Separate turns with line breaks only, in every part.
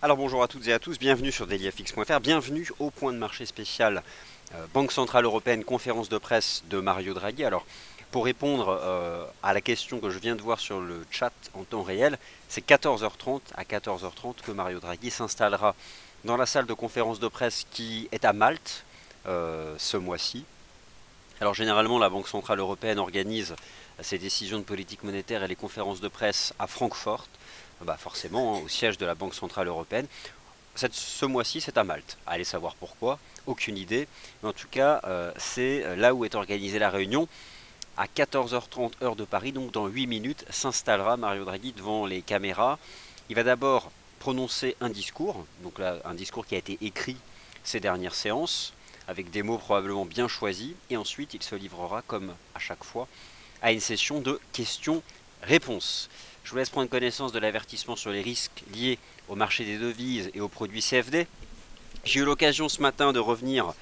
Alors bonjour à toutes et à tous, bienvenue sur dailyfx.fr, bienvenue au point de marché spécial Banque Centrale Européenne, conférence de presse de Mario Draghi. Alors pour répondre à la question que je viens de voir sur le chat en temps réel, c'est 14h30 à 14h30 que Mario Draghi s'installera dans la salle de conférence de presse qui est à Malte ce mois-ci. Alors généralement la Banque Centrale Européenne organise ses décisions de politique monétaire et les conférences de presse à Francfort, forcément au siège de la Banque Centrale Européenne. Ce mois-ci, c'est à Malte. Allez savoir pourquoi, aucune idée. Mais en tout cas, c'est là où est organisée la réunion. À 14h30 heure de Paris, donc dans 8 minutes, s'installera Mario Draghi devant les caméras. Il va d'abord prononcer un discours, donc là, un discours qui a été écrit ces dernières séances, avec des mots probablement bien choisis, et ensuite il se livrera, comme à chaque fois, à une session de questions-réponses. Je vous laisse prendre connaissance de l'avertissement sur les risques liés au marché des devises et aux produits CFD. J'ai eu l'occasion ce matin de revenir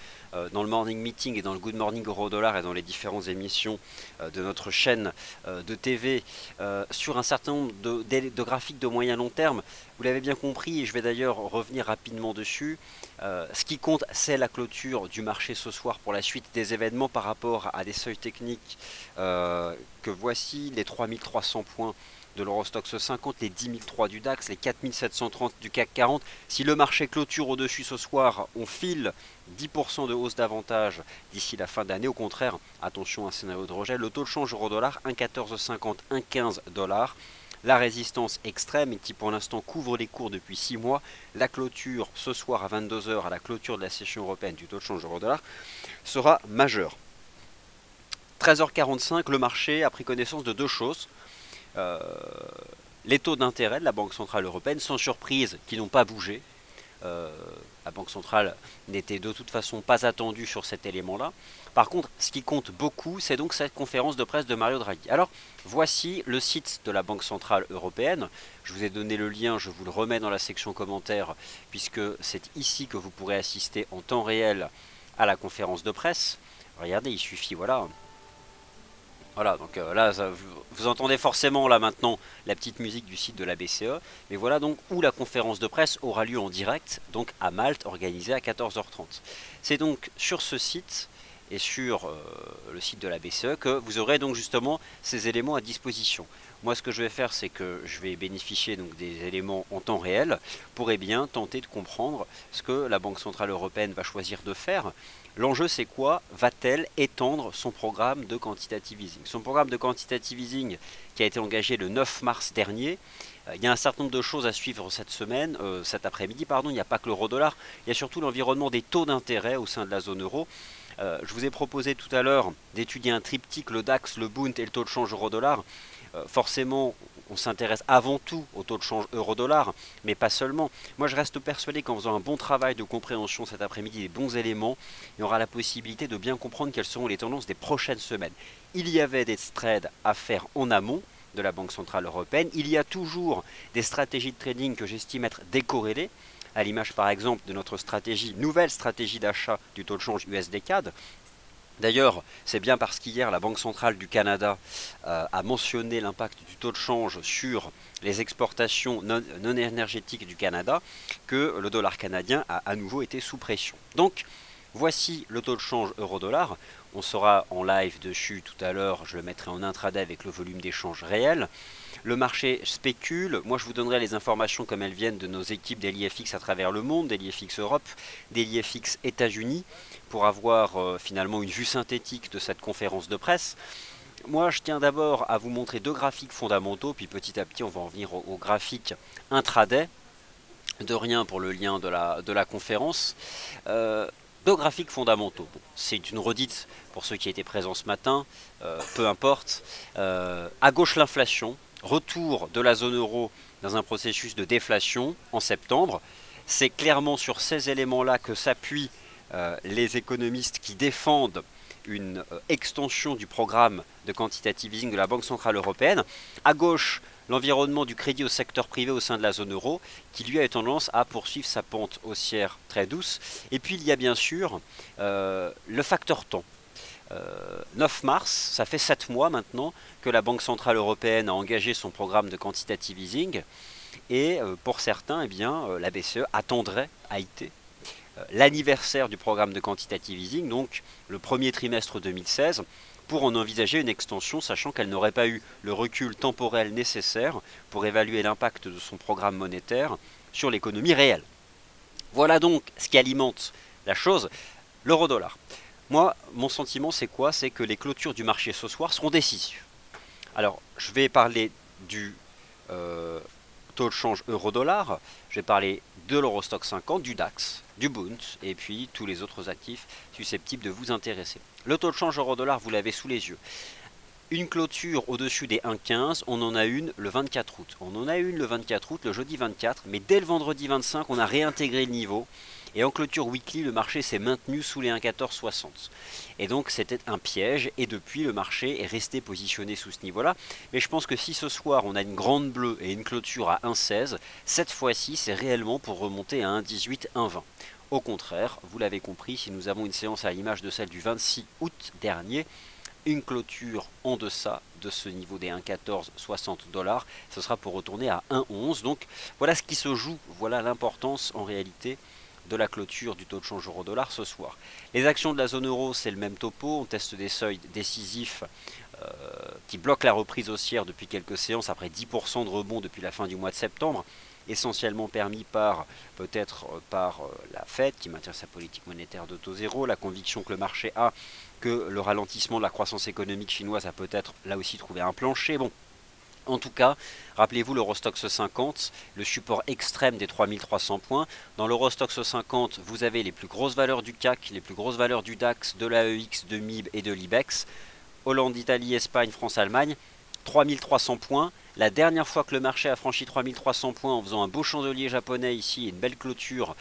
dans le morning meeting et dans le good morning euro-dollar et dans les différentes émissions de notre chaîne de TV sur un certain nombre de graphiques de moyen long terme. Vous l'avez bien compris et je vais d'ailleurs revenir rapidement dessus. Ce qui compte, c'est la clôture du marché ce soir pour la suite des événements par rapport à des seuils techniques que voici, les 3300 points de l'Eurostoxx 50, les 10 003 du DAX, les 4 730 du CAC 40. Si le marché clôture au-dessus ce soir, on file 10% de hausse d'avantage d'ici la fin d'année. Au contraire, attention à un scénario de rejet. Le taux de change euro-dollar 1,1450, 1,15 dollars. La résistance extrême et qui pour l'instant couvre les cours depuis 6 mois. La clôture ce soir à 22h, à la clôture de la session européenne du taux de change euro-dollar, sera majeure. 13h45, le marché a pris connaissance de deux choses. Les taux d'intérêt de la Banque Centrale Européenne, sans surprise, qui n'ont pas bougé. Euh, la Banque Centrale n'était de toute façon pas attendue sur cet élément-là. Par contre, ce qui compte beaucoup, c'est donc cette conférence de presse de Mario Draghi. Alors, voici le site de la Banque Centrale Européenne. Je vous ai donné le lien, je vous le remets dans la section commentaires, puisque c'est ici que vous pourrez assister en temps réel à la conférence de presse. Regardez, il suffit, voilà, donc là, vous entendez forcément là maintenant la petite musique du site de la BCE, mais voilà donc où la conférence de presse aura lieu en direct, donc à Malte, organisée à 14h30. C'est donc sur ce site et sur le site de la BCE que vous aurez donc justement ces éléments à disposition. Moi, ce que je vais faire, c'est que je vais bénéficier donc des éléments en temps réel pour bien tenter de comprendre ce que la Banque Centrale Européenne va choisir de faire. L'enjeu, c'est quoi? Va-t-elle étendre son programme de quantitative easing? Son programme de quantitative easing qui a été engagé le 9 mars dernier, il y a un certain nombre de choses à suivre cette semaine, cet après-midi, pardon. Il n'y a pas que l'euro-dollar, il y a surtout l'environnement des taux d'intérêt au sein de la zone euro. Je vous ai proposé tout à l'heure d'étudier un triptyque, le DAX, le Bund et le taux de change euro-dollar. Forcément, on s'intéresse avant tout au taux de change euro-dollar, mais pas seulement. Moi, je reste persuadé qu'en faisant un bon travail de compréhension cet après-midi des bons éléments, il y aura la possibilité de bien comprendre quelles seront les tendances des prochaines semaines. Il y avait des trades à faire en amont de la Banque Centrale Européenne. Il y a toujours des stratégies de trading que j'estime être décorrélées, à l'image par exemple de notre nouvelle stratégie d'achat du taux de change USD-CAD. D'ailleurs, c'est bien parce qu'hier la Banque centrale du Canada a mentionné l'impact du taux de change sur les exportations non énergétiques du Canada que le dollar canadien a à nouveau été sous pression. Donc, voici le taux de change euro-dollar. On sera en live dessus tout à l'heure, je le mettrai en intraday avec le volume d'échange réel. Le marché spécule, moi je vous donnerai les informations comme elles viennent de nos équipes d'LIFX à travers le monde, d'LIFX Europe, d'LIFX États-Unis, pour avoir finalement une vue synthétique de cette conférence de presse. Moi je tiens d'abord à vous montrer deux graphiques fondamentaux, puis petit à petit on va en venir au graphique intraday. De rien pour le lien de la conférence. Deux graphiques fondamentaux. Bon, c'est une redite pour ceux qui étaient présents ce matin, peu importe. À gauche l'inflation, retour de la zone euro dans un processus de déflation en septembre. C'est clairement sur ces éléments-là que s'appuient les économistes qui défendent une extension du programme de quantitative easing de la Banque Centrale Européenne. À gauche, l'environnement du crédit au secteur privé au sein de la zone euro, qui lui a tendance à poursuivre sa pente haussière très douce. Et puis il y a bien sûr le facteur temps. 9 mars, ça fait 7 mois maintenant que la Banque Centrale Européenne a engagé son programme de quantitative easing. Et pour certains, eh bien, la BCE attendrait, a été, l'anniversaire du programme de quantitative easing, donc le premier trimestre 2016, pour en envisager une extension, sachant qu'elle n'aurait pas eu le recul temporel nécessaire pour évaluer l'impact de son programme monétaire sur l'économie réelle. Voilà donc ce qui alimente la chose, l'euro-dollar. Moi, mon sentiment, c'est quoi? C'est que les clôtures du marché ce soir seront décisives. Alors, je vais parler du taux de change euro-dollar, je vais parler de l'Eurostock 50, du DAX, du Bund, et puis tous les autres actifs susceptibles de vous intéresser. Le taux de change euro-dollar, vous l'avez sous les yeux. Une clôture au-dessus des 1,15, on en a une le 24 août. On en a une le 24 août, le jeudi 24, mais dès le vendredi 25, on a réintégré le niveau. Et en clôture weekly, le marché s'est maintenu sous les 1,1460. Et donc c'était un piège, et depuis le marché est resté positionné sous ce niveau-là. Mais je pense que si ce soir on a une grande bleue et une clôture à 1,16, cette fois-ci c'est réellement pour remonter à 1,18, 1,20. Au contraire, vous l'avez compris, si nous avons une séance à l'image de celle du 26 août dernier, une clôture en deçà de ce niveau des 1,1460 $, ce sera pour retourner à 1,11. Donc voilà ce qui se joue, voilà l'importance en réalité de la clôture du taux de change euro-dollar ce soir. Les actions de la zone euro, c'est le même topo, on teste des seuils décisifs qui bloquent la reprise haussière depuis quelques séances, après 10% de rebond depuis la fin du mois de septembre, essentiellement permis par peut-être par la Fed qui maintient sa politique monétaire de taux zéro, la conviction que le marché a que le ralentissement de la croissance économique chinoise a peut-être là aussi trouvé un plancher. Bon, en tout cas, rappelez-vous l'Eurostoxx 50, le support extrême des 3300 points. Dans l'Eurostoxx 50, vous avez les plus grosses valeurs du CAC, les plus grosses valeurs du DAX, de l'AEX, de MIB et de l'IBEX. Hollande, Italie, Espagne, France, Allemagne. 3300 points. La dernière fois que le marché a franchi 3300 points en faisant un beau chandelier japonais ici et une belle clôture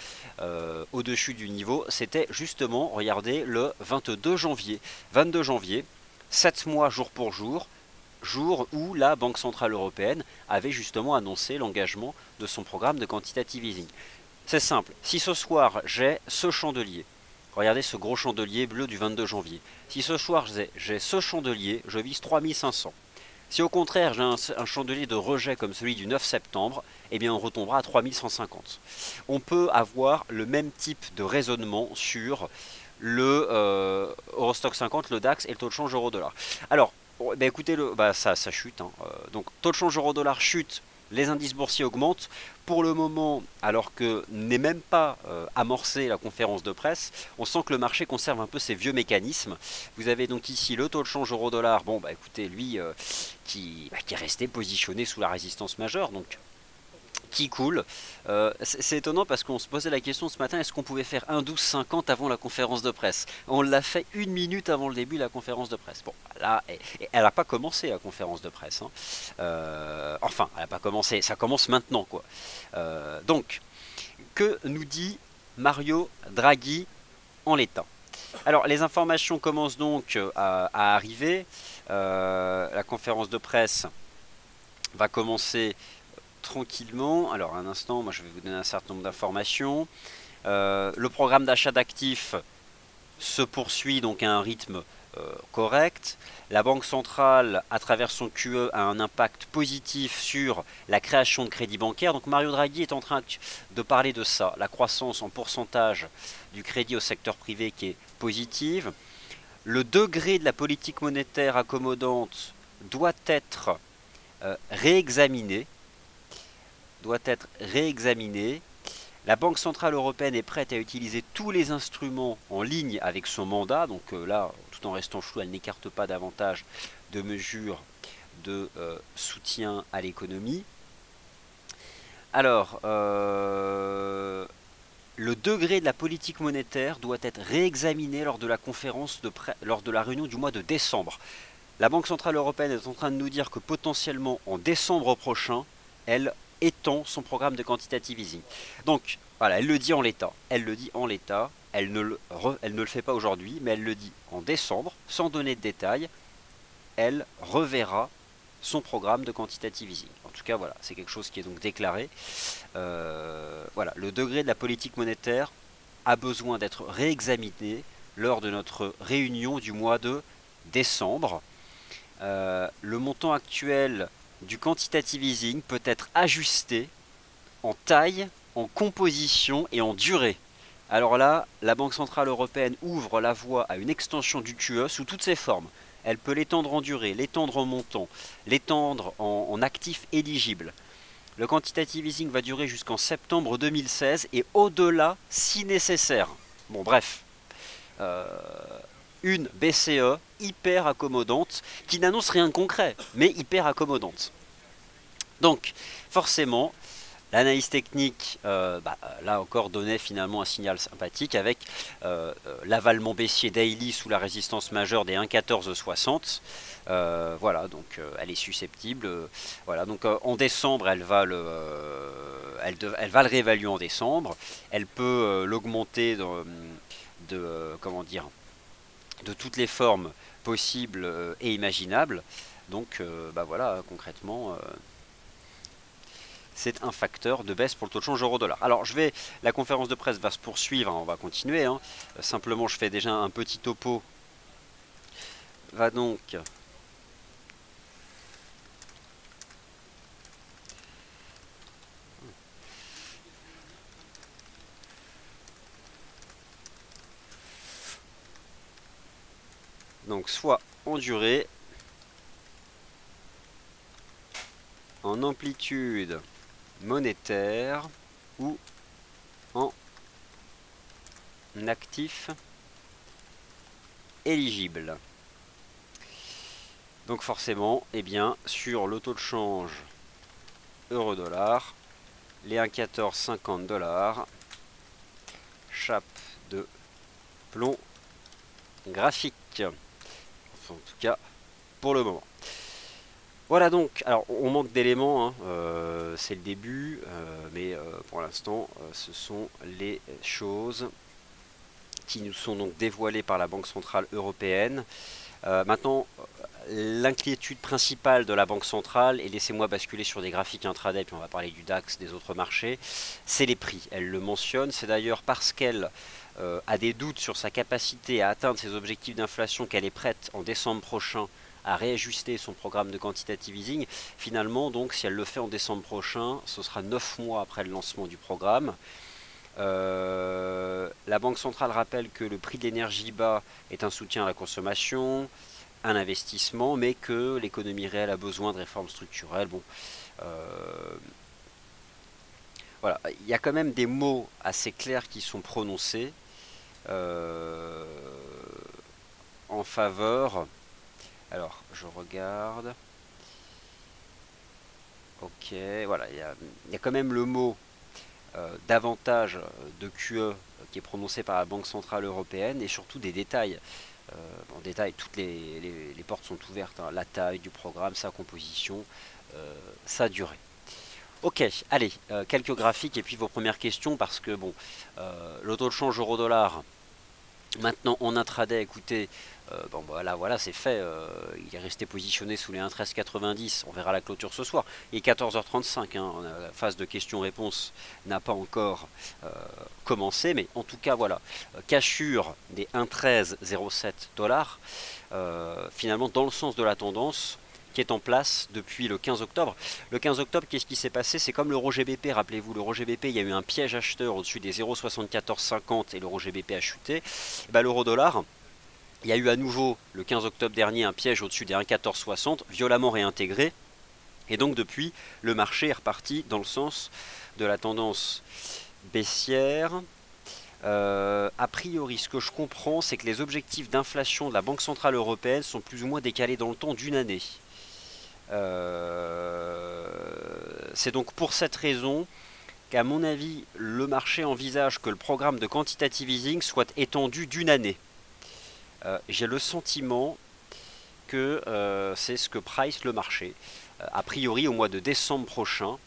au-dessus du niveau, c'était justement, regardez, le 22 janvier. 22 janvier, 7 mois jour pour jour, jour où la Banque Centrale Européenne avait justement annoncé l'engagement de son programme de quantitative easing. C'est simple, si ce soir j'ai ce chandelier, regardez ce gros chandelier bleu du 22 janvier, si ce soir j'ai ce chandelier, je vise 3500. Si au contraire j'ai un chandelier de rejet comme celui du 9 septembre, eh bien on retombera à 3150. On peut avoir le même type de raisonnement sur le Eurostoxx 50, le DAX et le taux de change euro-dollar. Alors, bah écoutez, ça chute. Donc, taux de change euro-dollar chute, les indices boursiers augmentent. Pour le moment, alors que n'est même pas amorcée la conférence de presse, on sent que le marché conserve un peu ses vieux mécanismes. Vous avez donc ici le taux de change euro-dollar, bon bah écoutez, lui qui est resté positionné sous la résistance majeure, donc qui coule. C'est étonnant parce qu'on se posait la question ce matin, est-ce qu'on pouvait faire 1,1250 avant la conférence de presse? On l'a fait une minute avant le début de la conférence de presse. Bon, là, elle n'a pas commencé la conférence de presse. Enfin, elle n'a pas commencé, ça commence maintenant, quoi. Donc, que nous dit Mario Draghi en l'état? Alors, les informations commencent donc à arriver. La conférence de presse va commencer tranquillement. Alors un instant, moi je vais vous donner un certain nombre d'informations. Le programme d'achat d'actifs se poursuit donc à un rythme correct. La Banque centrale, à travers son QE, a un impact positif sur la création de crédit bancaire. Donc Mario Draghi est en train de parler de ça, la croissance en pourcentage du crédit au secteur privé qui est positive. Le degré de la politique monétaire accommodante doit être réexaminé. La Banque Centrale Européenne est prête à utiliser tous les instruments en ligne avec son mandat. Donc là, tout en restant flou, elle n'écarte pas davantage de mesures de soutien à l'économie. Alors, le degré de la politique monétaire doit être réexaminé lors de la lors de la réunion du mois de décembre. La Banque Centrale Européenne est en train de nous dire que potentiellement en décembre prochain, elle étend son programme de quantitative easing. Donc voilà, elle le dit en l'état. Elle ne le fait pas aujourd'hui, mais elle le dit en décembre, sans donner de détails. Elle reverra son programme de quantitative easing. En tout cas, voilà, c'est quelque chose qui est donc déclaré. Voilà, le degré de la politique monétaire a besoin d'être réexaminé lors de notre réunion du mois de décembre. Le montant actuel du quantitative easing peut être ajusté en taille, en composition et en durée. Alors là, la Banque Centrale Européenne ouvre la voie à une extension du QE sous toutes ses formes. Elle peut l'étendre en durée, l'étendre en montant, l'étendre en actifs éligibles. Le quantitative easing va durer jusqu'en septembre 2016 et au-delà si nécessaire. Bon bref, euh, une BCE hyper accommodante qui n'annonce rien de concret, mais hyper accommodante. Donc forcément, l'analyse technique, là encore, donnait finalement un signal sympathique avec l'avalement baissier daily sous la résistance majeure des 1,1460. Voilà, donc elle est susceptible. Voilà, donc en décembre, elle va le réévaluer en décembre. Elle peut l'augmenter comment dire, de toutes les formes possibles et imaginables. Donc, voilà, concrètement. C'est un facteur de baisse pour le taux de change euro-dollar. Alors, la conférence de presse va se poursuivre, hein, on va continuer. Hein. Simplement, je fais déjà un petit topo. Va donc soit en durée, en amplitude monétaire ou en actif éligible. Donc forcément, eh bien, sur le taux de change euro-dollar, les 1,1450 $, chape de plomb graphique. En tout cas, pour le moment. Voilà donc, alors on manque d'éléments, hein, c'est le début, mais pour l'instant, ce sont les choses qui nous sont donc dévoilées par la Banque Centrale Européenne. Maintenant, l'inquiétude principale de la Banque Centrale, et laissez-moi basculer sur des graphiques intraday, puis on va parler du DAX, des autres marchés, c'est les prix. Elle le mentionne, c'est d'ailleurs parce qu'elle a des doutes sur sa capacité à atteindre ses objectifs d'inflation qu'elle est prête en décembre prochain à réajuster son programme de quantitative easing. Finalement, donc, si elle le fait en décembre prochain, ce sera 9 mois après le lancement du programme. La Banque centrale rappelle que le prix de l'énergie bas est un soutien à la consommation, un investissement, mais que l'économie réelle a besoin de réformes structurelles. Bon, voilà, il y a quand même des mots assez clairs qui sont prononcés en faveur. Alors, je regarde. Ok, voilà, il y a quand même le mot davantage de QE qui est prononcé par la Banque Centrale Européenne et surtout des détails. En détail, toutes les portes sont ouvertes, hein, la taille du programme, sa composition, sa durée. Ok, allez, quelques graphiques et puis vos premières questions parce que bon, le taux de change euro-dollar, maintenant en intraday, écoutez, bon voilà c'est fait, il est resté positionné sous les 1,1390, on verra la clôture ce soir. Il est 14h35, hein, la phase de questions-réponses n'a pas encore commencé, mais en tout cas voilà, cassure des 1,1307 $, finalement dans le sens de la tendance qui est en place depuis le 15 octobre. Le 15 octobre, qu'est-ce qui s'est passé? C'est comme l'euro GBP, rappelez-vous, l'euro GBP, il y a eu un piège acheteur au-dessus des 0,7450 et l'euro GBP a chuté. Et ben, l'euro dollar, il y a eu à nouveau le 15 octobre dernier un piège au-dessus des 1,1460, violemment réintégré. Et donc depuis, le marché est reparti dans le sens de la tendance baissière. A priori, ce que je comprends, c'est que les objectifs d'inflation de la Banque Centrale Européenne sont plus ou moins décalés dans le temps d'une année. C'est donc pour cette raison qu'à mon avis, le marché envisage que le programme de quantitative easing soit étendu d'une année. J'ai le sentiment que c'est ce que price le marché. A priori, au mois de décembre prochain,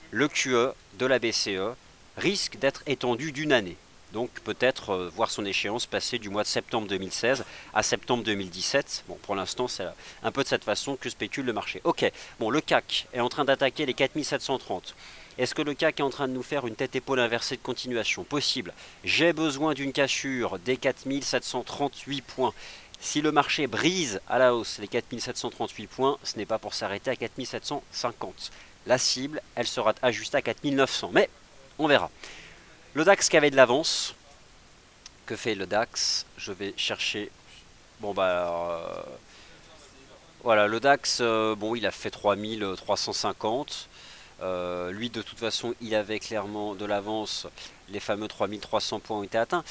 le QE de la BCE risque d'être étendu d'une année. Donc peut-être voir son échéance passer du mois de septembre 2016 à septembre 2017. Bon, pour l'instant, c'est un peu de cette façon que spécule le marché. Ok, bon, le CAC est en train d'attaquer les 4730. Est-ce que le CAC est en train de nous faire une tête-épaule inversée de continuation? Possible. J'ai besoin d'une cassure des 4738 points. Si le marché brise à la hausse les 4738 points, ce n'est pas pour s'arrêter à 4750. la cible, elle sera ajustée à 4900. Mais on verra. Le DAX qui avait de l'avance. Que fait le DAX? Je vais chercher. Bon bah alors, voilà, le DAX, bon, il a fait 3350. Lui, de toute façon, il avait clairement de l'avance. Les fameux 3300 points ont été atteints.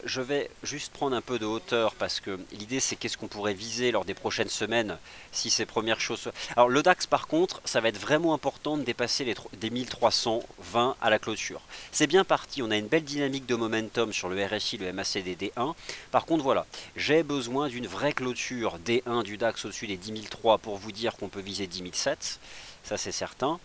Je vais juste prendre un peu de hauteur parce que l'idée, c'est qu'est-ce qu'on pourrait viser lors des prochaines semaines si ces premières choses. Alors, le DAX, par contre, ça va être vraiment important de dépasser des 1320 à la clôture. C'est bien parti. On a une belle dynamique de momentum sur le RSI, le MACD D1. Par contre, voilà, j'ai besoin d'une vraie clôture D1 du DAX au-dessus des 10003 pour vous dire qu'on peut viser 10007. Ça, c'est certain.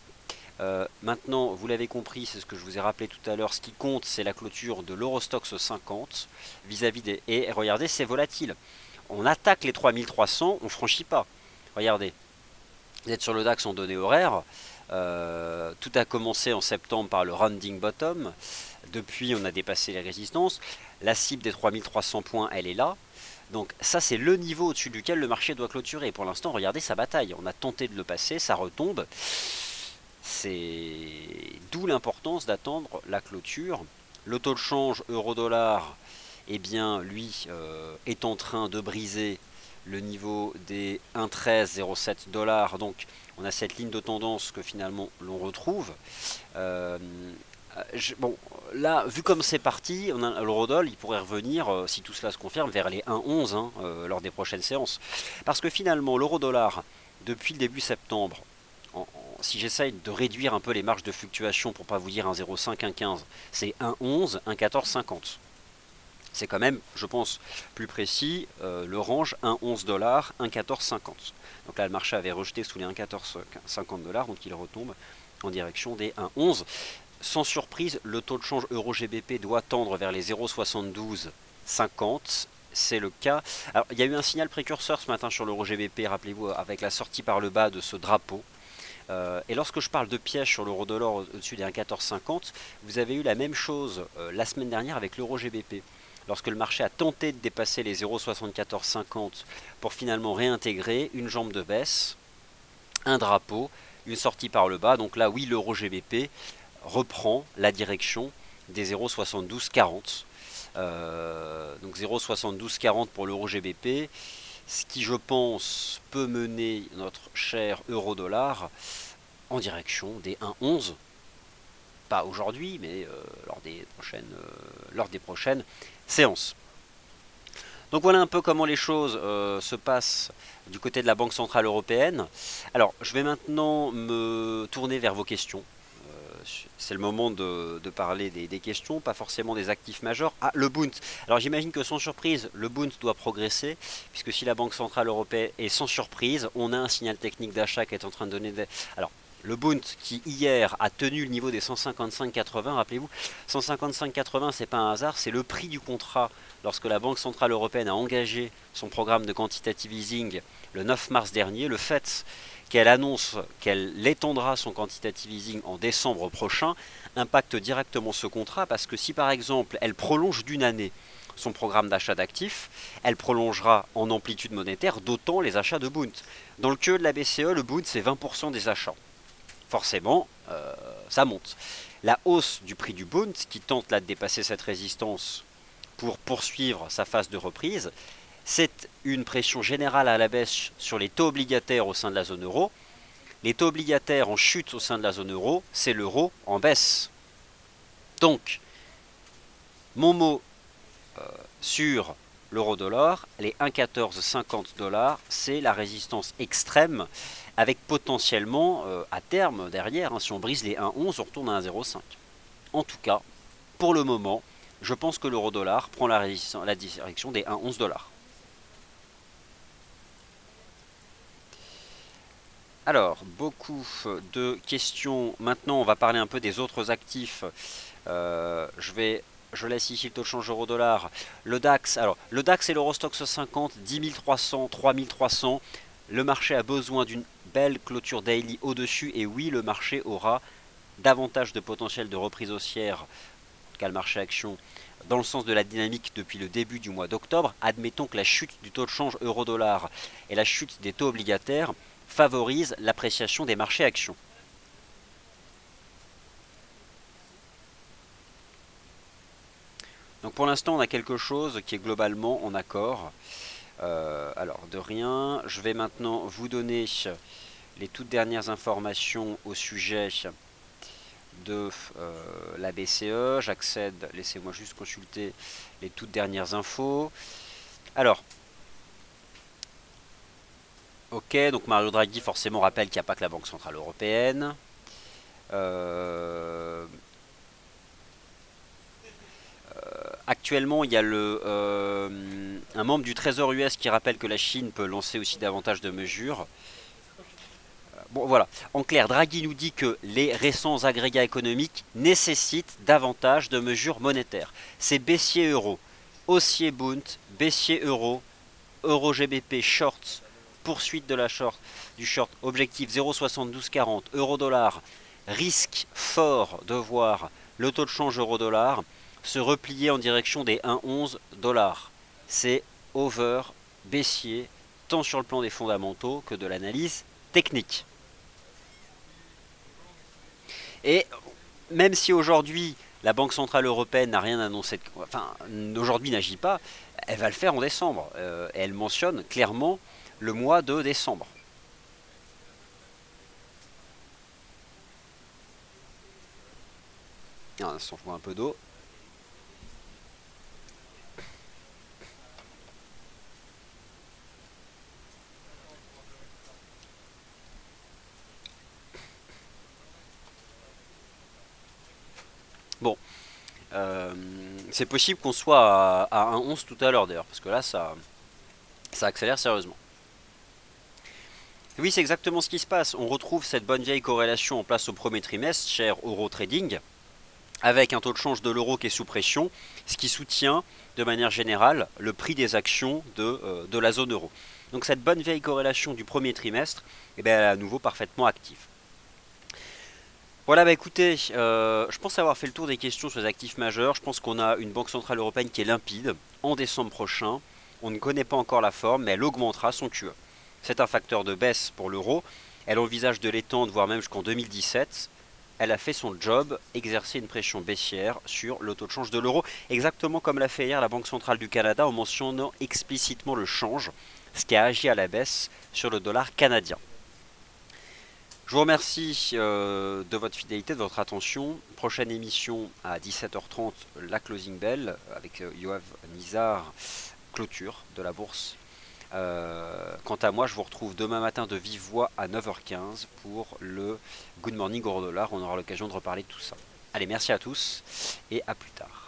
Maintenant, vous l'avez compris, c'est ce que je vous ai rappelé tout à l'heure, ce qui compte, c'est la clôture de l'Eurostoxx 50 vis-à-vis des... Et regardez, c'est volatile. On attaque les 3300, on ne franchit pas. Regardez, vous êtes sur le DAX en données horaires. Tout a commencé en septembre par le rounding bottom. Depuis, on a dépassé les résistances. La cible des 3300 points, elle est là. Donc ça, c'est le niveau au-dessus duquel le marché doit clôturer. Pour l'instant, regardez sa bataille. On a tenté de le passer, ça retombe. C'est d'où l'importance d'attendre la clôture. Le taux de change euro-dollar, eh bien, lui, est en train de briser le niveau des 1,1307 $. Donc, on a cette ligne de tendance que finalement l'on retrouve. Bon, là, vu comme c'est parti, l'eurodoll, il pourrait revenir, si tout cela se confirme, vers les 1,11 hein, lors des prochaines séances. Parce que finalement, l'euro-dollar, depuis le début septembre, si j'essaye de réduire un peu les marges de fluctuation pour pas vous dire 1,05, 1,15, c'est 1,11, 1,14, 50. C'est quand même, je pense, plus précis, le range 1,11 $, 1,14, 50. Donc là, le marché avait rejeté sous les 1,14, 50 $, donc il retombe en direction des 1,11. Sans surprise, le taux de change euro-GBP doit tendre vers les 0,72, 50. C'est le cas. Alors, il y a eu un signal précurseur ce matin sur l'euro-GBP, rappelez-vous, avec la sortie par le bas de ce drapeau. Et lorsque je parle de piège sur l'euro-dollar au-dessus des 1,1450, vous avez eu la même chose la semaine dernière avec l'euro-GBP. Lorsque le marché a tenté de dépasser les 0,7450 pour finalement réintégrer une jambe de baisse, un drapeau, une sortie par le bas. Donc là, oui, l'euro-GBP reprend la direction des 0,7240. Donc 0,7240 pour l'euro-GBP. Ce qui, je pense, peut mener notre cher euro-dollar en direction des 1,11. Pas aujourd'hui, mais lors des prochaines séances. Donc voilà un peu comment les choses se passent du côté de la Banque Centrale Européenne. Alors, je vais maintenant me tourner vers vos questions. C'est le moment de parler des questions, pas forcément des actifs majeurs. Ah, le Bund. Alors j'imagine que sans surprise, le Bund doit progresser, puisque si la Banque Centrale Européenne est sans surprise, on a un signal technique d'achat qui est en train de donner des... Alors, le Bund qui hier a tenu le niveau des 155,80, rappelez-vous, 155,80 c'est pas un hasard, c'est le prix du contrat lorsque la Banque Centrale Européenne a engagé son programme de quantitative easing le 9 mars dernier. Le fait qu'elle annonce qu'elle étendra son quantitative easing en décembre prochain impacte directement ce contrat, parce que si par exemple elle prolonge d'une année son programme d'achat d'actifs, elle prolongera en amplitude monétaire d'autant les achats de Bund. Dans le QE de la BCE, le Bund c'est 20% des achats. Forcément, ça monte. La hausse du prix du Bund, qui tente là de dépasser cette résistance pour poursuivre sa phase de reprise, c'est une pression générale à la baisse sur les taux obligataires au sein de la zone euro. Les taux obligataires en chute au sein de la zone euro, c'est l'euro en baisse. Donc, mon mot sur l'euro-dollar, les 1,1450 $, c'est la résistance extrême, avec potentiellement, à terme, derrière, hein, si on brise les 1,11, on retourne à 1,05. En tout cas, pour le moment, je pense que l'euro-dollar prend la direction des 1,11 $. Alors, beaucoup de questions. Maintenant, on va parler un peu des autres actifs. Je laisse ici le taux de change euro-dollar. Le DAX, alors le DAX et l'Eurostoxx 50, 10 300, 3 300. Le marché a besoin d'une belle clôture daily au-dessus. Et oui, le marché aura davantage de potentiel de reprise haussière qu'à le marché action dans le sens de la dynamique depuis le début du mois d'octobre. Admettons que la chute du taux de change euro-dollar et la chute des taux obligataires favorise l'appréciation des marchés actions. Donc pour l'instant, on a quelque chose qui est globalement en accord. Alors, de rien, je vais maintenant vous donner les toutes dernières informations au sujet de la BCE. J'accède, laissez-moi juste consulter les toutes dernières infos. Alors, ok, donc Mario Draghi forcément rappelle qu'il n'y a pas que la Banque Centrale Européenne. Actuellement, il y a un membre du Trésor US qui rappelle que la Chine peut lancer aussi davantage de mesures. Bon, voilà. En clair, Draghi nous dit que les récents agrégats économiques nécessitent davantage de mesures monétaires. C'est baissier euro, haussier Bund, baissier euro, euro GBP short, poursuite de la short, du short, objectif 0,7240, euro dollar, risque fort de voir le taux de change euro dollar se replier en direction des 1,11 dollars. C'est over baissier, tant sur le plan des fondamentaux que de l'analyse technique. Et même si aujourd'hui la Banque Centrale Européenne n'a rien annoncé, enfin aujourd'hui n'agit pas, elle va le faire en décembre. Et elle mentionne clairement le mois de décembre. Un instant, je bois un peu d'eau. Bon, c'est possible qu'on soit à 1,11 tout à l'heure d'ailleurs, parce que là ça accélère sérieusement. Oui, c'est exactement ce qui se passe. On retrouve cette bonne vieille corrélation en place au premier trimestre, cher Euro Trading, avec un taux de change de l'euro qui est sous pression, ce qui soutient de manière générale le prix des actions de la zone euro. Donc cette bonne vieille corrélation du premier trimestre, eh bien, elle est à nouveau parfaitement active. Voilà, bah écoutez, je pense avoir fait le tour des questions sur les actifs majeurs. Je pense qu'on a une Banque Centrale Européenne qui est limpide en décembre prochain. On ne connaît pas encore la forme, mais elle augmentera son QE. C'est un facteur de baisse pour l'euro. Elle envisage de l'étendre, voire même jusqu'en 2017. Elle a fait son job, exercer une pression baissière sur le taux de change de l'euro, exactement comme l'a fait hier la Banque Centrale du Canada en mentionnant explicitement le change, ce qui a agi à la baisse sur le dollar canadien. Je vous remercie de votre fidélité, de votre attention. Prochaine émission à 17h30, la closing bell avec Yoav Nizar, clôture de la bourse. Quant à moi, je vous retrouve demain matin de vive voix à 9h15 pour le Good Morning Euro Dollar. On aura l'occasion de reparler de tout ça. Allez, merci à tous et à plus tard.